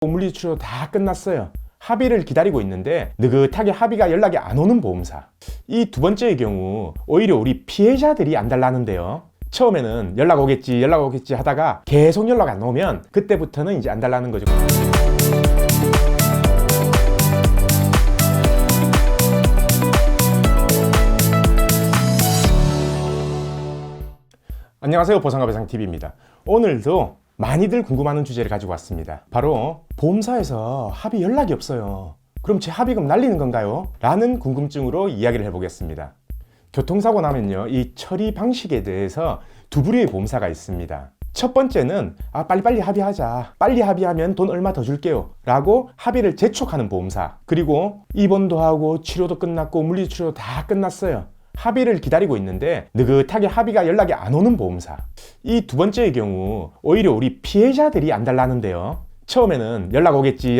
물리치료 다 끝났어요. 합의를 기다리고 있는데 느긋하게 합의가 연락이 안 오는 보험사. 이 두 번째의 경우 오히려 우리 피해자들이 안달나는데요. 처음에는 연락 오겠지 하다가 계속 연락 안 오면 그때부터는 이제 안달나는 거죠. 안녕하세요, 보상가배상TV입니다. 오늘도 많이들 궁금해하는 주제를 가지고 왔습니다. 바로 보험사에서 합의 연락이 없어요. 그럼 제 합의금 날리는 건가요? 라는 궁금증으로 이야기를 해보겠습니다. 교통사고 나면요, 이 처리 방식에 대해서 두 부류의 보험사가 있습니다. 첫 번째는 빨리빨리 합의하자, 빨리 합의하면 돈 얼마 더 줄게요 라고 합의를 재촉하는 보험사. 그리고 입원도 하고 치료도 끝났고 물리치료 다 끝났어요. 합의를 기다리고 있는데 느긋하게 합의가 연락이 안 오는 보험사. 이 두 번째의 경우 오히려 우리 피해자들이 안달나는데요. 처음에는 연락 오겠지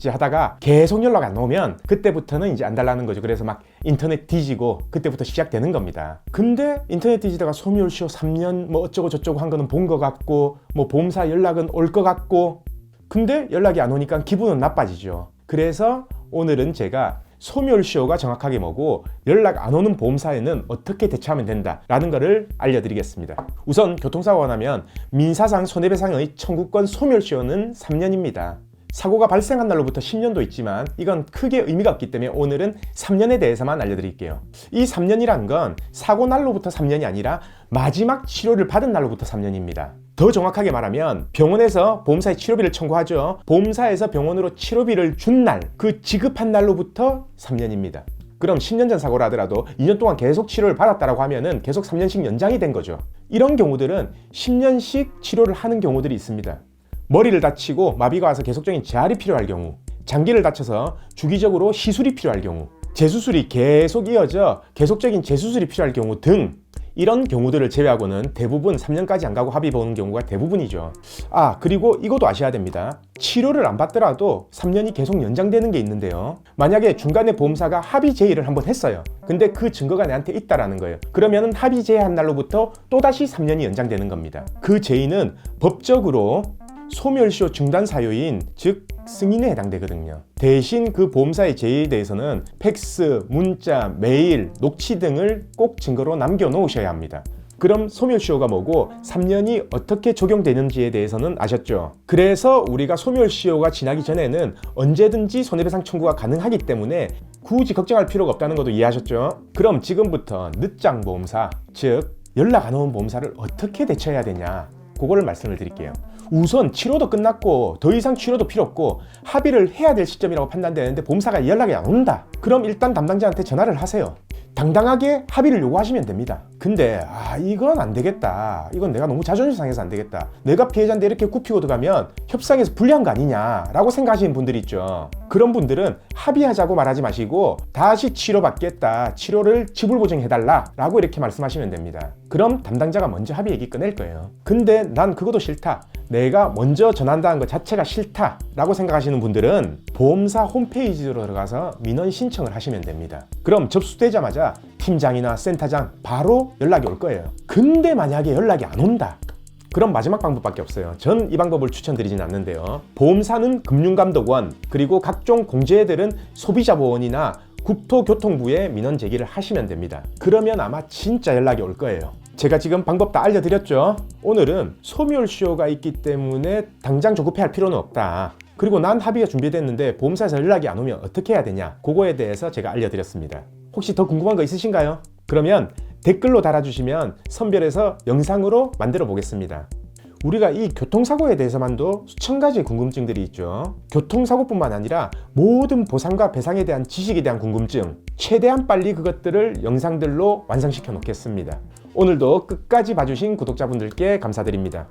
하다가 계속 연락 안 오면 그때부터는 이제 안달나는 거죠. 그래서 막 인터넷 뒤지고 그때부터 시작되는 겁니다. 근데 인터넷 뒤지다가 소멸시효 3년 뭐 어쩌고 저쩌고 한 거는 본 것 같고 뭐 보험사 연락은 올 것 같고, 근데 연락이 안 오니까 기분은 나빠지죠. 그래서 오늘은 제가 소멸시효가 정확하게 뭐고 연락 안 오는 보험사에는 어떻게 대처하면 된다라는 것을 알려드리겠습니다. 우선 교통사고가 나면 민사상 손해배상의 청구권 소멸시효는 3년입니다. 사고가 발생한 날로부터 10년도 있지만 이건 크게 의미가 없기 때문에 오늘은 3년에 대해서만 알려드릴게요. 이 3년이란 건 사고 날로부터 3년이 아니라 마지막 치료를 받은 날로부터 3년입니다. 더 정확하게 말하면 병원에서 보험사에 치료비를 청구하죠. 보험사에서 병원으로 치료비를 준 날, 그 지급한 날로부터 3년입니다. 그럼 10년 전 사고라 하더라도 2년 동안 계속 치료를 받았다고 하면은 계속 3년씩 연장이 된 거죠. 이런 경우들은 10년씩 치료를 하는 경우들이 있습니다. 머리를 다치고 마비가 와서 계속적인 재활이 필요할 경우, 장기를 다쳐서 주기적으로 시술이 필요할 경우, 재수술이 계속 이어져 계속적인 재수술이 필요할 경우 등 이런 경우들을 제외하고는 대부분 3년까지 안 가고 합의 보는 경우가 대부분이죠. 그리고 이것도 아셔야 됩니다. 치료를 안 받더라도 3년이 계속 연장되는 게 있는데요. 만약에 중간에 보험사가 합의 제의를 한번 했어요. 근데 그 증거가 내한테 있다라는 거예요. 그러면은 합의 제의한 날로부터 또다시 3년이 연장되는 겁니다. 그 제의는 법적으로 소멸시효 중단 사유인 즉 승인에 해당되거든요. 대신 그 보험사의 제의에 대해서는 팩스, 문자, 메일, 녹취 등을 꼭 증거로 남겨놓으셔야 합니다. 그럼 소멸시효가 뭐고 3년이 어떻게 적용되는지에 대해서는 아셨죠? 그래서 우리가 소멸시효가 지나기 전에는 언제든지 손해배상 청구가 가능하기 때문에 굳이 걱정할 필요가 없다는 것도 이해하셨죠? 그럼 지금부터 늦장 보험사, 즉 연락 안 오는 보험사를 어떻게 대처해야 되냐, 그거를 말씀을 드릴게요. 우선 치료도 끝났고 더 이상 치료도 필요 없고 합의를 해야 될 시점이라고 판단되는데 보험사가 연락이 안 온다. 그럼 일단 담당자한테 전화를 하세요. 당당하게 합의를 요구하시면 됩니다. 근데 이건 안 되겠다, 이건 내가 너무 자존심 상해서 안 되겠다, 내가 피해자인데 이렇게 굽히고 들어가면 협상에서 불리한 거 아니냐 라고 생각하시는 분들이 있죠. 그런 분들은 합의하자고 말하지 마시고 다시 치료받겠다, 치료를 지불 보증해달라 라고 이렇게 말씀하시면 됩니다. 그럼 담당자가 먼저 합의 얘기 꺼낼 거예요. 근데 난 그것도 싫다, 내가 먼저 전한다는 것 자체가 싫다 라고 생각하시는 분들은 보험사 홈페이지로 들어가서 민원 신청을 하시면 됩니다. 그럼 접수되자마자 팀장이나 센터장 바로 연락이 올 거예요. 근데 만약에 연락이 안 온다, 그럼 마지막 방법밖에 없어요. 전 이 방법을 추천드리진 않는데요. 보험사는 금융감독원, 그리고 각종 공제들은 소비자보험이나 국토교통부에 민원 제기를 하시면 됩니다. 그러면 아마 진짜 연락이 올 거예요. 제가 지금 방법 다 알려드렸죠? 오늘은 소멸시효가 있기 때문에 당장 조급해 할 필요는 없다, 그리고 난 합의가 준비됐는데 보험사에서 연락이 안 오면 어떻게 해야 되냐, 그거에 대해서 제가 알려드렸습니다. 혹시 더 궁금한 거 있으신가요? 그러면 댓글로 달아주시면 선별해서 영상으로 만들어 보겠습니다. 우리가 이 교통사고에 대해서만도 수천 가지 궁금증들이 있죠. 교통사고뿐만 아니라 모든 보상과 배상에 대한 지식에 대한 궁금증, 최대한 빨리 그것들을 영상들로 완성시켜 놓겠습니다. 오늘도 끝까지 봐주신 구독자분들께 감사드립니다.